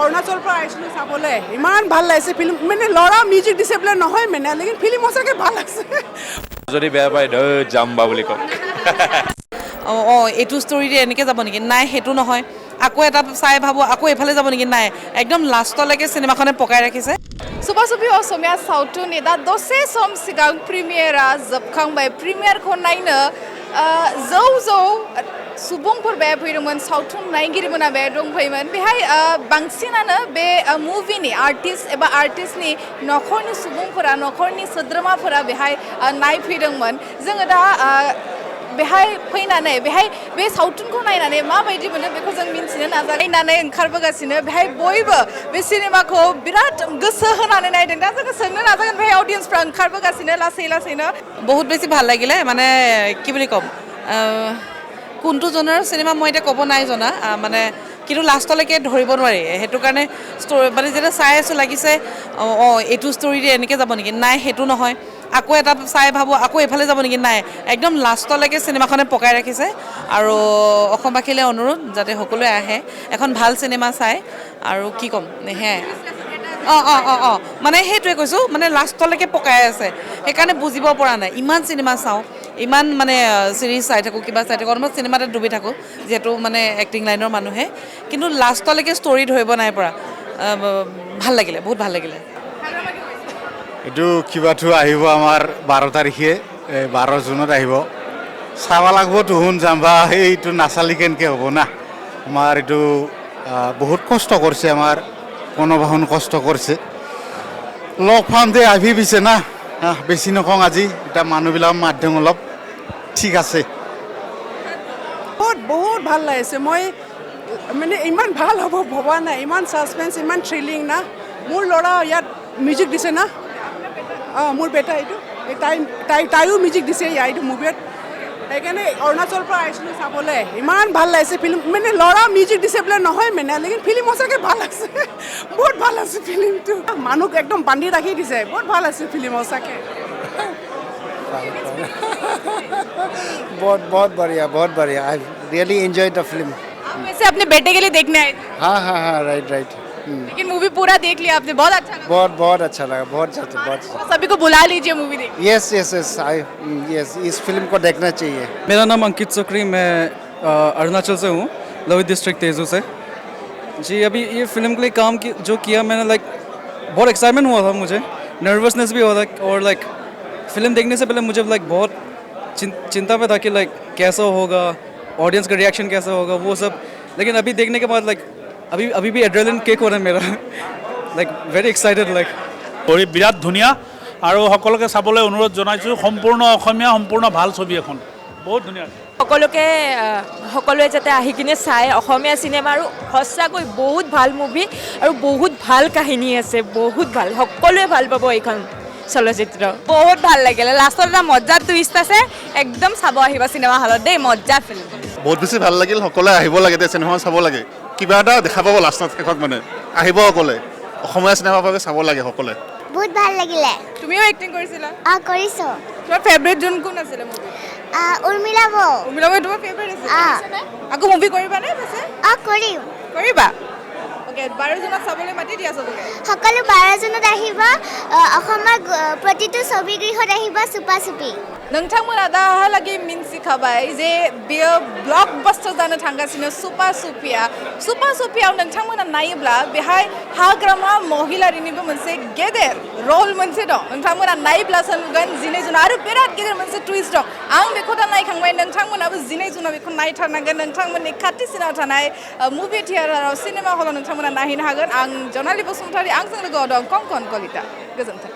অৰুণাচলৰ পৰা আহিছিলোঁ চাবলৈ ইমান ভাল লাগিছে ফিল্ম মানে ল'ৰা মিউজিক দিছে বোলে নহয় মানে লেকিন ফিল্ম সঁচাকৈ ভাল আছে যদি বেয়া পায় যাম্বা বুলি কওক এইটো ষ্টৰীৰে এনেকৈ যাব নেকি নাই সেইটো নহয় আকৌ এটা চাই ভাবোঁ আকৌ এইফালে যাব নেকি নাই একদম लास्टলৈকে सिनेमाखনে पकाइ राखिছে सुबा-सुबि असमिया सावथुन दा दसे सम सिगां प्रिमियारा जोबखांबाय प्रिमियारखौ नायनो जौ सुबुंफोर बे फैदोंमोन सावथुन नायगिरिमोना बे दंफैयोमोन बेहाय बांसिनानो बे मुभिनि आर्टिस्ट एबा आर्टिस्टनि नखरनि सुबुंफोरा नखरनि सोद्रोमाफोरा बेहाय नायफैदोंमोन जोङो दा बेहाय फैनानै बेहाय बे सावथुनखौ नायनानै माबायदि मोनो बेखौ जों मिन्थिनो नाजानानै ओंखारबोगासिनो बेहाय बयबो बे सिनेमाखौ बिराद गोसो होनानै नायदों दा जोङो सोंनो नाजागोन बेहाय अडियन्सफ्रा ओंखारबोगासिनो लासैनो बहुत बेছি ভাল লাগিলে মানে কি বুলি ক'ম কোনটো জনৰ সিনেমা মই এটা ক'ব নাই জনা মানে কিন্তু লাষ্টলৈকে ধৰিব নোৱাৰি সেইটো কাৰণে মানে যেতিয়া চাই আছোঁ লাগিছে এইটো ষ্টৰীৰে এনেকৈ যাব নেকি নাই সেইটো নহয় আকৌ এটা চাই ভাবোঁ আকৌ এইফালে যাব নেকি নাই একদম লাষ্টলৈকে সিনেমাখনে পকাই ৰাখিছে আৰু অসমবাসীলৈ অনুৰোধ যাতে সকলোৱে আহে এখন ভাল সিনেমা চাই আৰু কি ক'ম হে মানে সেইটোৱে কৈছোঁ মানে লাষ্টলৈকে পকাই আছে সেইকাৰণে বুজিব পৰা নাই ইমান চিনেমা চাওঁ ইমান মানে চিৰিজ চাই থাকোঁ কিবা চাই থাকোঁ অলপ চিনেমাতে ডুবি থাকোঁ যিহেতু মানে এক্টিং লাইনৰ মানুহে কিন্তু লাষ্টলৈকে ষ্টৰী ধৰিব নাই পৰা ভাল লাগিলে বহুত ভাল লাগিলে এইটো কিবাটো আহিব আমাৰ 12 তাৰিখে 12 জুনত আহিব চাব লাগিব তুহুন যাম্বা এইটো নাচালি কেনেকৈ হ'ব না আমাৰ এইটো বহুত কষ্ট কৰিছে আমাৰ গণবাহন কষ্ট কৰিছে লগ পাম দে আহি পিছে না বেছি নকওঁ আজি এটা মানুহবিলাক মাধ্যম অলপ ঠিক আছে বহুত ভাল লাগিছে মই মানে ইমান ভাল হ'ব ভবা নাই ইমান ছাছপেন্স ইমান থ্ৰিলিং না মোৰ ল'ৰা ইয়াত মিউজিক দিছে না মোৰ বেটা এইটো তাইও মিউজিক দিছে এইটো মুভিত সেইকাৰণে অৰুণাচলৰ পৰা আহিছিলোঁ চাবলৈ ইমান ভাল লাগিছে ফিল্ম মানে ল'ৰা মিউজিক দিছে বোলে নহয় মানে লেকিন ফিল্ম সঁচাকৈ ভাল আছে বহুত ভাল আছে ফিল্মটো মানুহক একদম বান্ধি ৰাখি দিছে বহুত ভাল আছে ফিল্ম সঁচাকৈ बहुत बढ़िया I really enjoy the film वैसे अपने बेटे के लिए देखने आए थे हाँ राइट लेकिन मूवी पूरा देख लिया आपने बहुत अच्छा लगा बहुत अच्छा लगा बहुत सभी को बुला लीजिए मूवी देख यस इस फिल्म को देखना चाहिए मेरा नाम अंकित चक्री मैं अरुणाचल से हूँ लोहित डिस्ट्रिक्ट तेजू से जी अभी ये फिल्म के लिए काम जो किया मैंने लाइक बहुत एक्साइटमेंट हुआ था मुझे नर्वसनेस भी हुआ था और लाइक फिल्म देखने से पहले मुझे लाइक बहुत चिंता पे था कि लाइक कैसा होगा ऑडियंस का रिएक्शन कैसा होगा वो सब लेकिन अभी देखने के बाद लाइक अभी भी एड्रेलिन केक हो रहा है मेरा लाइक वेरी एक्साइटेड लाइक বিৰাট ধুনীয়া আৰু সকলোকে চাবলৈ অনুৰোধ জনাইছোঁ সম্পূৰ্ণ অসমীয়া সম্পূৰ্ণ ভাল ছবি এখন বহুত ধুনীয়া সকলোৱে যাতে আহি কিনে চাই অসমীয়া চিনেমা আৰু সঁচাকৈ বহুত ভাল মুভি আৰু বহুত ভাল কাহিনী আছে বহুত ভাল সকলোৱে ভাল পাব এইখন চলচ্চিত্ৰ বহুত ভাল লাগিলে লাষ্টত এটা মজা টুইষ্ট আছে একদম চাব আহিবা চিনেমা হলত দেই মজা ফিল্ম বহুত বেছি ভাল লাগিল সকলোৱে আহিব লাগে দে চিনেমা চাব লাগে কিবা এটা দেখা পাব লাষ্টত শেষত মানে আহিব সকলোৱে অসমীয়া চিনেমা বাবে চাব লাগে সকলোৱে বহুত ভাল লাগিলে তুমিও এক্টিং কৰিছিলা কৰিছো তোমাৰ ফেভাৰিট যোন কোন আছিলে মুভি উৰ্মিলা বৌ তোমাৰ ফেভাৰিট আছে আকৌ মুভি কৰিবা নে পিছে কৰিবা ওকে 12 জনক চাবলৈ মাতি দিয়া চবকে সকলো 12 জনত আহিব অসমৰ প্ৰতিটো ছবিগৃহত আহিব সুপা সুপি नोंथांमोना दाहालागै मिन्थिखाबाय जे बेयो ब्लकबास्टार जानो थांगासिनो सुपा सुपियाव नोंथांमोना नायोब्ला बेहाय हाग्रामा महिलारिनिबो मोनसे गेदेर रल मोनसे दं नोंथांमोना नायोब्लासो नुगोन 12 जुन आरो बिराद गेदेर मोनसे टुइस्ट दं आं बेखौ दा नायखांबाय नोंथांमोनाबो 12 जुनाव बेखौ नायथारनांगोन नोंथांमोननि खाथिसिनाव थानाय मुभि थियेटाराव सिनेमा हलाव नोंथांमोना नायहैनो हागोन आं जनालि बसुमतारी आंजों लोगोआव दं कंकन कलिता गोजोन्थों